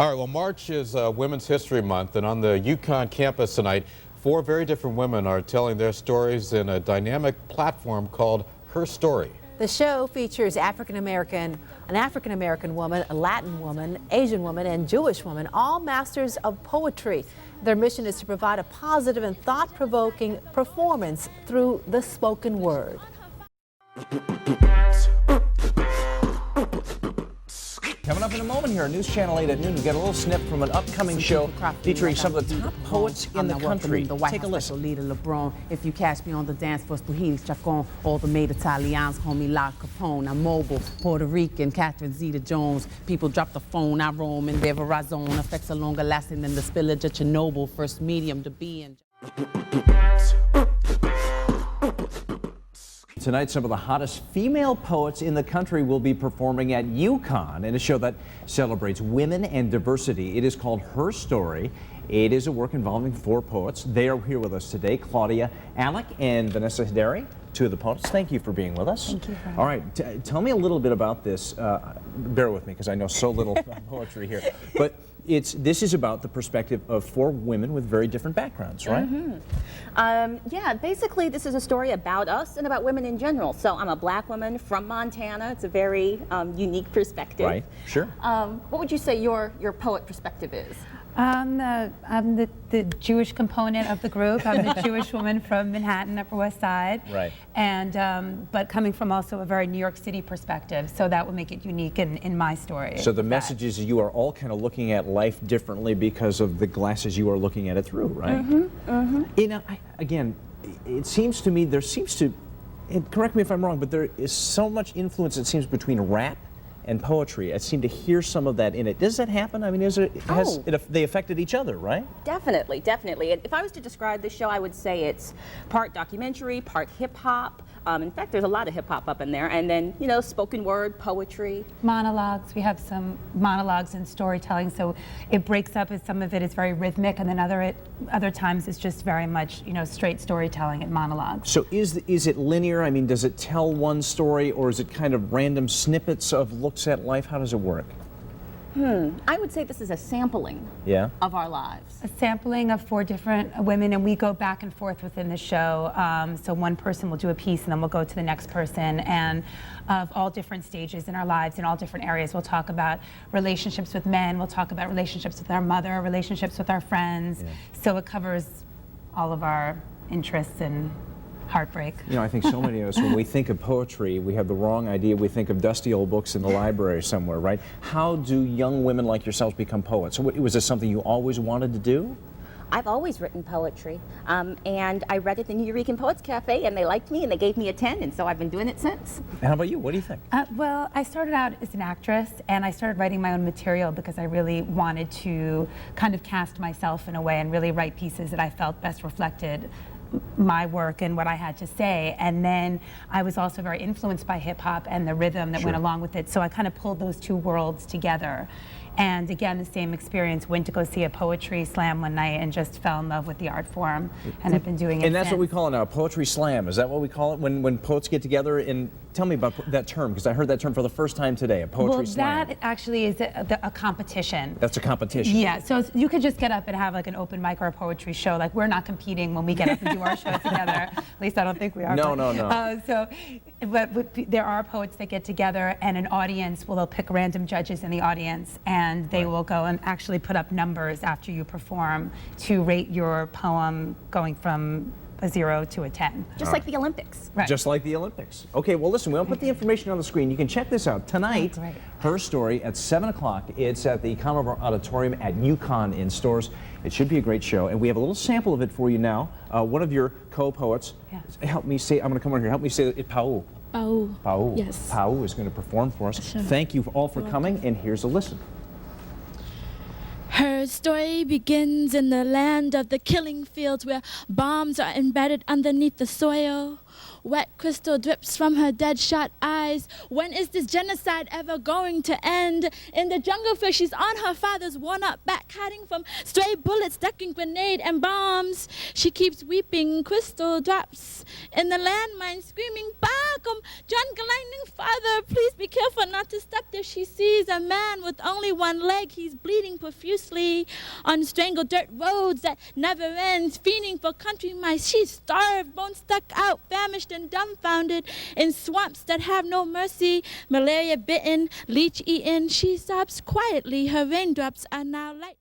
All right, well, March is Women's History Month, and on the UConn campus tonight, 4 very different women are telling their stories in a dynamic platform called HerStory. The show features an African-American woman, a Latin woman, Asian woman, and Jewish woman, all masters of poetry. Their mission is to provide a positive and thought-provoking performance through the spoken word. Coming up in a moment here on News Channel 8 at noon, we got a little snip from an upcoming show featuring some of the top poets in the country. Take a listen. Leader LeBron, if you catch me on the dance floor, Swahili, Chacon, all the made Italians call me La Capone. I'm mobile, Puerto Rican, Catherine Zeta-Jones. People drop the phone, I roam in their Verizon. Effects are longer lasting than the spillage of Chernobyl. First medium to be in. Tonight, some of the hottest female poets in the country will be performing at UConn in a show that celebrates women and diversity. It is called HerStory. It is a work involving 4 poets. They are here with us today, Claudia, Alick, and Vanessa Hidary, 2 of the poets. Thank you for being with us. Thank you. All right, tell me a little bit about this. Bear with me because I know so little poetry here. But this is about the perspective of 4 women with very different backgrounds, right? Yeah, basically this is a story about us and about women in general. So I'm a black woman from Montana. It's a very unique perspective. Right, sure. What would you say your poet perspective is? I'm the Jewish component of the group. I'm the Jewish woman from Manhattan, Upper West Side. Right. And but coming from also a very New York City perspective, so that would make it unique in my story. So the message is you are all kind of looking at life differently because of the glasses you are looking at it through, right? You know, again, it seems to me and correct me if I'm wrong, but there is so much influence, it seems, between rap and poetry. I seem to hear some of that in it. Does that happen? I mean, they affected each other, right? Definitely, definitely. If I was to describe this show, I would say it's part documentary, part hip-hop. In fact, there's a lot of hip-hop up in there. And then, you know, spoken word, poetry. Monologues. We have some monologues and storytelling, so it breaks up. Some of it is very rhythmic, and then other times it's just very much, you know, straight storytelling and monologues. So is it linear? I mean, does it tell one story, or is it kind of random snippets of looks at life? How does it work? I would say this is a sampling of our lives. A sampling of 4 different women, and we go back and forth within the show. So one person will do a piece, and then we'll go to the next person, and of all different stages in our lives, in all different areas. We'll talk about relationships with men, we'll talk about relationships with our mother, relationships with our friends. So it covers all of our interests and heartbreak. You know, I think so many of us, when we think of poetry, we have the wrong idea. We think of dusty old books in the library somewhere, right? How do young women like yourselves become poets? So was this something you always wanted to do? I've always written poetry, and I read at the New Rican Poets Cafe, and they liked me, and they gave me a 10, and so I've been doing it since. And how about you? What do you think? Well, I started out as an actress, and I started writing my own material because I really wanted to kind of cast myself in a way and really write pieces that I felt best reflected my work and what I had to say. And then I was also very influenced by hip-hop and the rhythm that went along with it, so I kind of pulled those 2 worlds together. And again, the same experience, went to go see a poetry slam one night and just fell in love with the art form, and I've been doing it And that's since. what we call it now, poetry slam. Is that what we call it when poets get together? And tell me about that term, because I heard that term for the first time today, a poetry slam. Well, that actually is a competition. That's a competition. Yeah, so you could just get up and have like an open mic or a poetry show. Like, we're not competing when we get up and do our show together. At least I don't think we are. No. But there are poets that get together, and an audience they'll pick random judges in the audience, and they will go and actually put up numbers after you perform to rate your poem going from a 0 to a 10. Just like the Olympics. Right. Just like the Olympics. Okay, well listen, we'll put the information on the screen. You can check this out tonight. HerStory at 7 o'clock. It's at the Conover Auditorium at UConn in stores. It should be a great show, and we have a little sample of it for you now. One of your co-poets, help me say, I'm going to come over here, help me say it, Peuo. Peuo. Yes. Peuo is going to perform for us. Sure. Thank you all for coming, and here's a listen. Her story begins in the land of the killing fields where bombs are embedded underneath the soil. Wet crystal drips from her dead-shot eyes. When is this genocide ever going to end? In the jungle where she's on her father's worn-out back, hiding from stray bullets, ducking grenade and bombs. She keeps weeping crystal drops in the landmine, screaming, "Bye!" Malcolm, John Lightning Father, please be careful not to step there. She sees a man with only one leg. He's bleeding profusely on strangled dirt roads that never ends, fiending for country mice. She's starved, bones stuck out, famished and dumbfounded in swamps that have no mercy, malaria bitten, leech eaten. She sobs quietly. Her raindrops are now light.